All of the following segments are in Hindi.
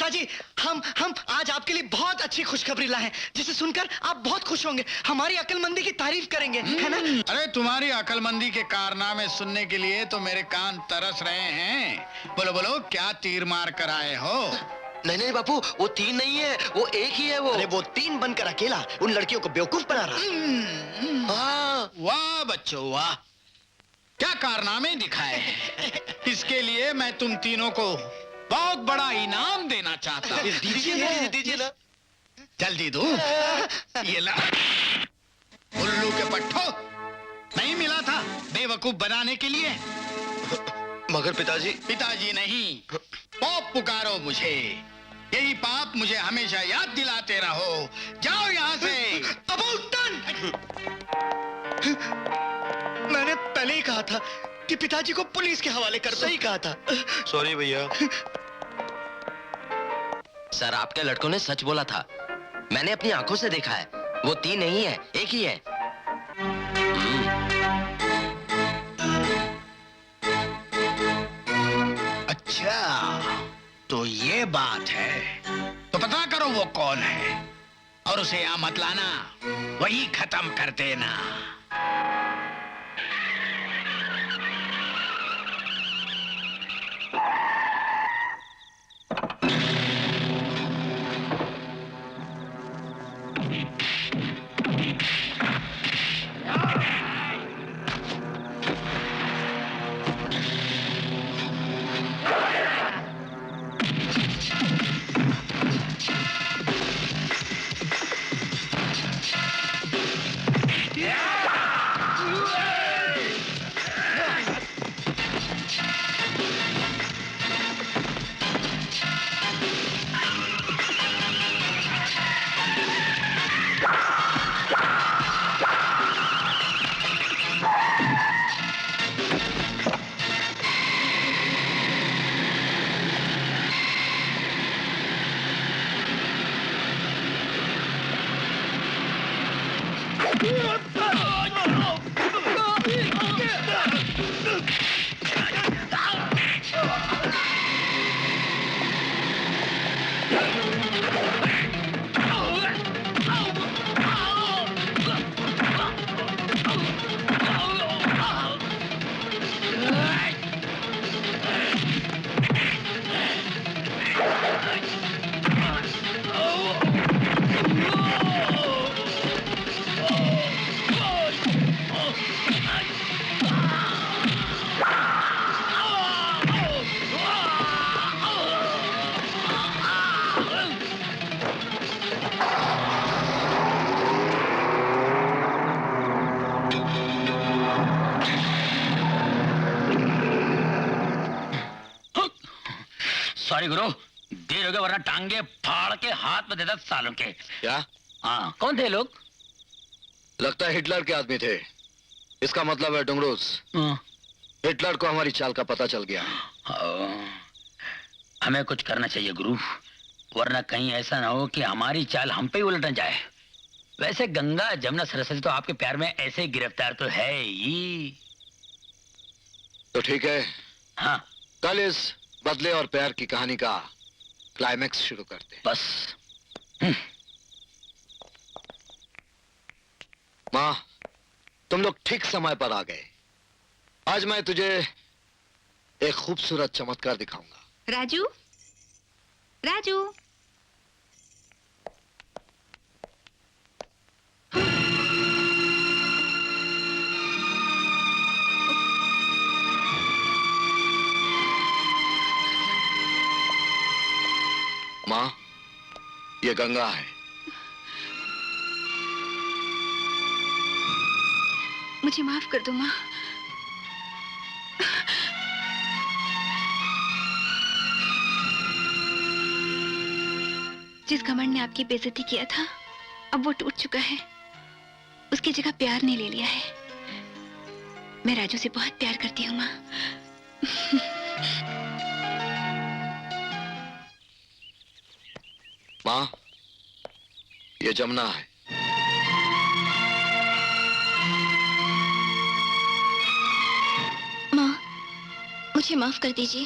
पिताजी, हम आज आपके लिए बहुत अच्छी खुशखबरी लाए हैं, जिसे सुनकर आप बहुत खुश होंगे, हमारी अक्लमंदी की तारीफ करेंगे, है ना? अरे तुम्हारी अक्लमंदी के कारनामे सुनने के लिए तो मेरे कान तरस रहे हैं। बोलो बोलो, क्या तीर मार कर आए हो? नहीं नहीं बापू, वो 3 नहीं है, वो एक ही है वो। अरे वो 3 बनकर अकेला उन लड़कियों को बेवकूफ बना रहा। हाँ। वाह बच्चों वाह, क्या कारनामे दिखाए। इसके लिए मैं तुम तीनों को बहुत बड़ा इनाम देना चाहता हूँ। दीजिए ना। जल्दी दो। ये ला। उल्लू के पट्टो, नहीं मिला था बेवकूफ बनाने के लिए? मगर पिताजी। पिताजी नहीं, पाप पुकारो मुझे। यही पाप मुझे हमेशा याद दिलाते रहो। जाओ यहाँ से। मैंने पहले ही कहा था कि पिताजी को पुलिस के हवाले कर दो। सही कहा था। सॉरी भैया। सर, आपके लड़कों ने सच बोला था, मैंने अपनी आंखों से देखा है। वो 3 नहीं है, एक ही है। अच्छा, तो ये बात है। तो पता करो वो कौन है और उसे यहाँ मत लाना, वही खत्म कर देना। सॉरी गुरु, देर हो गया, वरना टांगे फाड़ के हाथ में देता सालों के। क्या? हाँ, कौन थे लोग? लगता है हिटलर के आदमी थे। इसका मतलब है डुंगरूस, हिटलर को हमारी चाल का पता चल गया। हमें कुछ करना चाहिए गुरु, वरना कहीं ऐसा ना हो कि हमारी चाल हम पे ही उलट जाए। वैसे गंगा जमुना सरस्वती तो आपके प्यार में ऐसे गिरफ्तार तो है ही। तो ठीक है, हाँ, कल इस बदले और प्यार की कहानी का क्लाइमैक्स शुरू करते हैं। बस। माँ, तुम लोग ठीक समय पर आ गए। आज मैं तुझे एक खूबसूरत चमत्कार दिखाऊंगा। राजू, राजू। माँ, ये गंगा है। मुझे माफ कर दो माँ। जिस घमंड ने आपकी बेइज्जती किया था, अब वो टूट चुका है। उसकी जगह प्यार ने ले लिया है। मैं राजू से बहुत प्यार करती हूँ माँ। माँ, ये जमुना है। माँ, मुझे माफ कर दीजिए।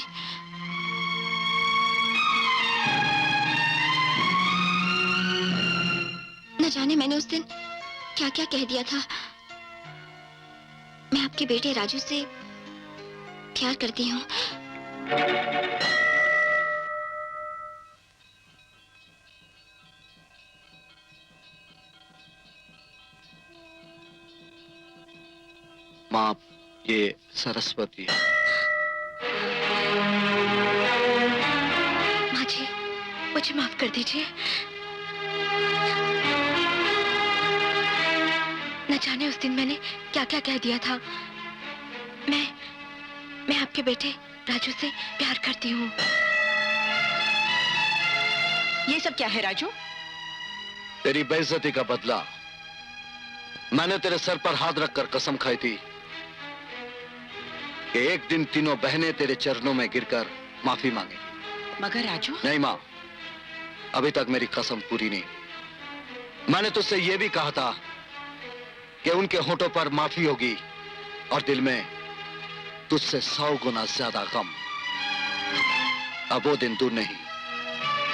जाने मैंने उस दिन क्या क्या कह दिया था। मैं आपके बेटे राजू से प्यार करती हूँ। माँ, ये सरस्वती है। माँ जी, मुझे माफ कर दीजिए। न जाने उस दिन मैंने क्या क्या कह दिया था। मैं आपके बेटे राजू से प्यार करती हूँ। ये सब क्या है राजू? तेरी बेइज्जती का बदला। मैंने तेरे सर पर हाथ रखकर कसम खाई थी कि एक दिन तीनों बहनें तेरे चरणों में गिरकर माफी मांगेंगी। मगर राजू, नहीं माँ, अभी तक मेरी कसम पूरी नहीं। मैंने तुझसे यह भी कहा था कि उनके होठों पर माफी होगी और दिल में तुझसे 100 गुना ज्यादा गम। अब वो दिन दूर नहीं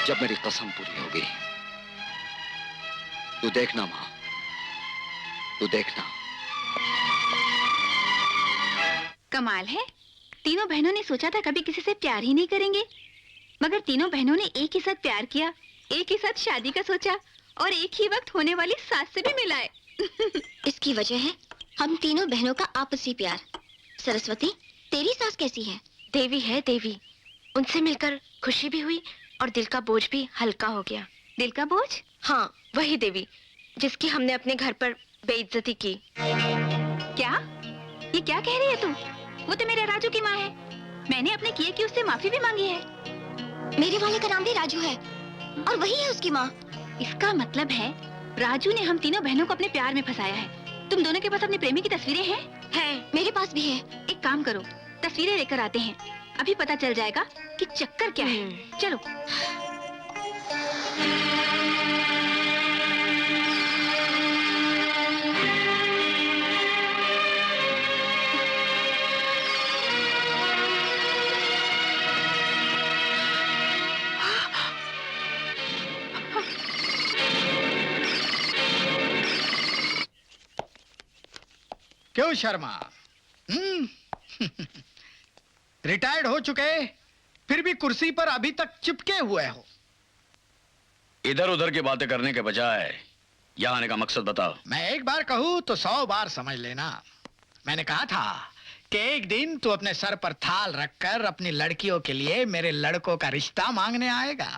जब मेरी कसम पूरी होगी। तू देखना माँ, तू देखना। कमाल है, तीनों बहनों ने सोचा था कभी किसी से प्यार ही नहीं करेंगे, मगर तीनों बहनों ने एक ही साथ प्यार किया, एक ही साथ शादी का सोचा और एक ही वक्त होने वाली सास से भी मिलाए। इसकी वजह है हम तीनों बहनों का आपसी प्यार। सरस्वती, तेरी सास कैसी है? देवी है, देवी। उनसे मिलकर खुशी भी हुई और दिल का बोझ भी हल्का हो गया। दिल का बोझ? हाँ, वही देवी जिसकी हमने अपने घर पर बेइज्जती की। क्या? ये क्या कह रही है तू? वो तो मेरे राजू की माँ है। मैंने अपने किए की उससे माफी भी मांगी है। मेरे वाले का नाम भी राजू है और वही है उसकी माँ। इसका मतलब है राजू ने हम तीनों बहनों को अपने प्यार में फंसाया है। तुम दोनों के पास अपने प्रेमी की तस्वीरें हैं? हैं, मेरे पास भी है। एक काम करो, तस्वीरें लेकर आते हैं, अभी पता चल जाएगा कि चक्कर क्या है। चलो। क्यों शर्मा? रिटायर्ड हो चुके फिर भी कुर्सी पर अभी तक चिपके हुए हो। इधर उधर की बातें करने के बजाय यहाँ आने का मकसद बताओ। मैं एक बार कहूँ तो 100 बार समझ लेना। मैंने कहा था कि एक दिन तू अपने सर पर थाल रखकर अपनी लड़कियों के लिए मेरे लड़कों का रिश्ता मांगने आएगा।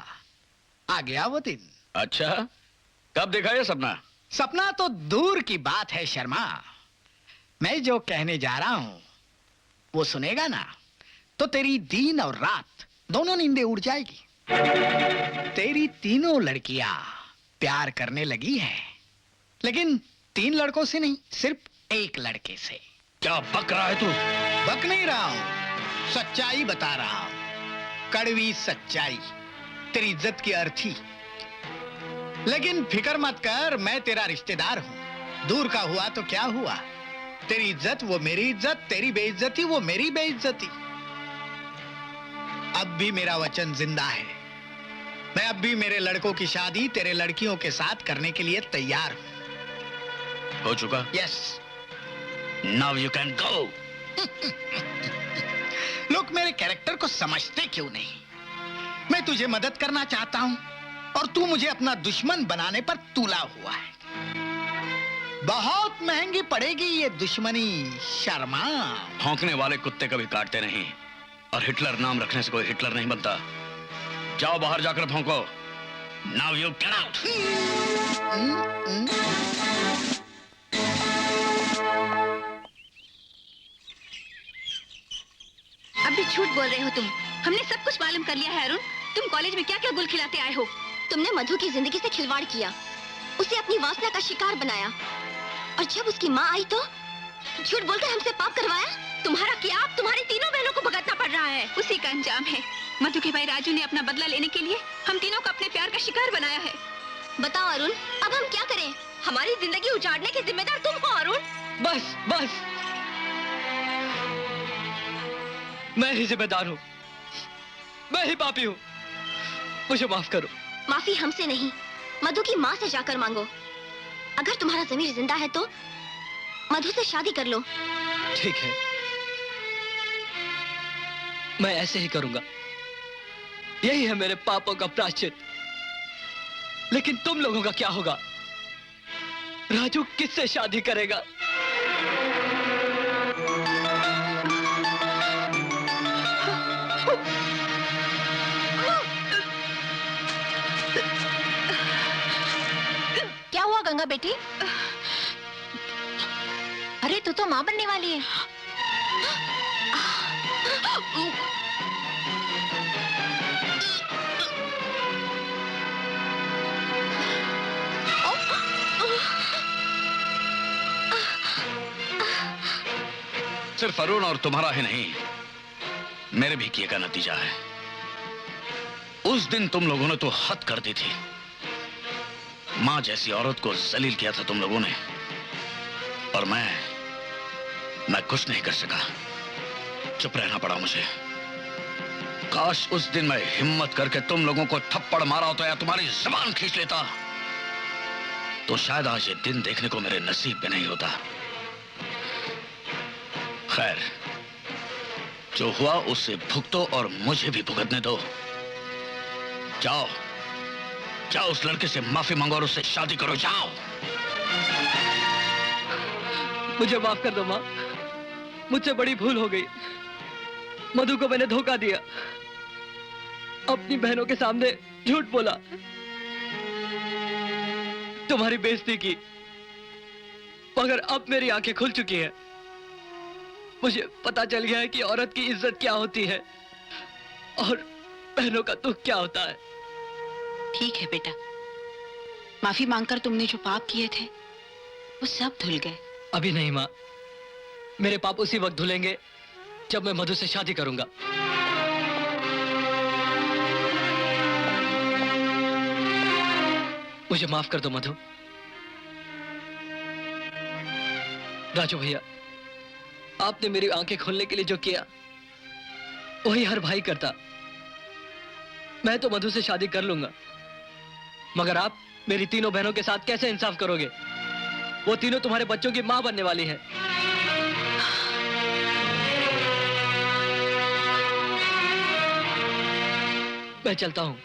आ गया वो दिन। अच्छा, कब देखा ये सपना? सपना तो दूर की बात है शर्मा। मैं जो कहने जा रहा हूं वो सुनेगा ना तो तेरी दिन और रात दोनों नींदें उड़ जाएगी। तेरी तीनों लड़कियां प्यार करने लगी हैं, लेकिन 3 लड़कों से नहीं, सिर्फ एक लड़के से। क्या बक रहा है तू? बक नहीं रहा हूं, सच्चाई बता रहा हूं, कड़वी सच्चाई, तेरी इज्जत की अर्थी। लेकिन फिक्र मत कर, मैं तेरा रिश्तेदार हूं। दूर का हुआ तो क्या हुआ, तेरी इज्जत वो मेरी इज्जत, तेरी बेइज्जती वो मेरी बेइज्जती। अब भी मेरा वचन जिंदा है। मैं अब भी मेरे लड़कों की शादी तेरे लड़कियों के साथ करने के लिए तैयार हूं। हो चुका? Yes. Now you can go. लोग मेरे कैरेक्टर को समझते क्यों नहीं? मैं तुझे मदद करना चाहता हूं और तू मुझे अपना दुश्मन बनाने पर तुला हुआ है। बहुत महंगी पड़ेगी ये दुश्मनी शर्मा। भौंकने वाले कुत्ते कभी काटते नहीं और हिटलर नाम रखने से कोई हिटलर नहीं बनता। जाओ बाहर जाकर भौंको। Now you get out. अभी झूठ बोल रहे हो तुम। हमने सब कुछ मालूम कर लिया है अरुण। तुम कॉलेज में क्या क्या गुल खिलाते आए हो। तुमने मधु की जिंदगी से खिलवाड़ किया, उसे अपनी वासना का शिकार बनाया और जब उसकी माँ आई तो झूठ बोलकर हमसे पाप करवाया। तुम्हारा क्या आप तुम्हारी तीनों बहनों को भुगतना पड़ रहा है। उसी का अंजाम है। मधु के भाई राजू ने अपना बदला लेने के लिए हम तीनों को अपने प्यार का शिकार बनाया है। बताओ अरुण, अब हम क्या करें? हमारी जिंदगी उजाड़ने के जिम्मेदार तुम हो अरुण। बस बस, मैं ही जिम्मेदार हूँ, मैं ही पापी हूँ, मुझे माफ करो। माफी हमसे नहीं, मधु की माँ से जाकर मांगो। अगर तुम्हारा ज़मीर जिंदा है तो मधु से शादी कर लो। ठीक है, मैं ऐसे ही करूंगा। यही है मेरे पापों का प्रायश्चित। लेकिन तुम लोगों का क्या होगा? राजू किससे शादी करेगा? क्या हुआ गंगा बेटी? अरे तू तो माँ बनने वाली है। सिर्फ अरुण और तुम्हारा ही नहीं, मेरे भी किए का नतीजा है। उस दिन तुम लोगों ने तो हद कर दी थी। मां जैसी औरत को जलील किया था तुम लोगों ने, और मैं कुछ नहीं कर सका। चुप रहना पड़ा मुझे। काश उस दिन मैं हिम्मत करके तुम लोगों को थप्पड़ मारा होता या तुम्हारी जुबान खींच लेता, तो शायद आज ये दिन देखने को मेरे नसीब में नहीं होता। खैर, जो हुआ उससे भुगतो और मुझे भी भुगतने दो। जाओ जाओ, उस लड़के से माफी मांगो और उससे शादी करो। जाओ। मुझे माफ कर दो माँ, मुझसे बड़ी भूल हो गई। मधु को मैंने धोखा दिया, अपनी बहनों के सामने झूठ बोला, तुम्हारी बेइज्जती की। मगर अब मेरी आंखें खुल चुकी हैं। मुझे पता चल गया है कि औरत की इज्जत क्या होती है और बहनों का दुख क्या होता है। ठीक है बेटा, माफी मांगकर तुमने जो पाप किए थे वो सब धुल गए। अभी नहीं माँ, मेरे पाप उसी वक्त धुलेंगे जब मैं मधु से शादी करूंगा। मुझे माफ कर दो मधु। राजू भैया, आपने मेरी आंखें खोलने के लिए जो किया वही हर भाई करता। मैं तो मधु से शादी कर लूंगा, मगर आप मेरी तीनों बहनों के साथ कैसे इंसाफ करोगे? वो तीनों तुम्हारे बच्चों की मां बनने वाली हैं। मैं चलता हूं,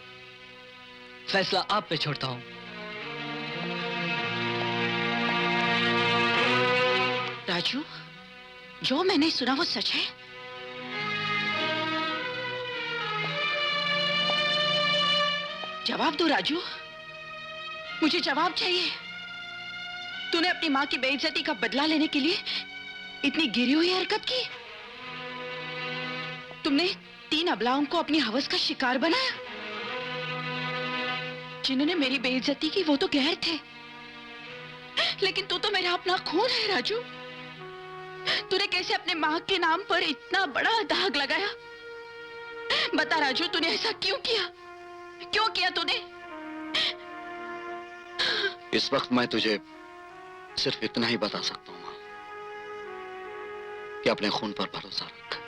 फैसला आप पे छोड़ता हूं। राजू, जो मैंने सुना वो सच है? जवाब दो राजू, मुझे जवाब चाहिए। तूने अपनी माँ की बेइज्जती का बदला लेने के लिए इतनी गिरी हुई हरकत की? तुमने 3 अबलाओं को अपनी हवस का शिकार बनाया। जिन्होंने मेरी बेइज्जती की वो तो गैर थे, लेकिन तू तो मेरा अपना खून है राजू। तूने कैसे अपने माँ के नाम पर इतना बड़ा दाग लगाया? बता राजू, तूने ऐसा क्यों किया? क्यों किया तूने? इस वक्त मैं तुझे सिर्फ इतना ही बता सकता हूँ माँ, कि अपने खून पर भरोसा रख।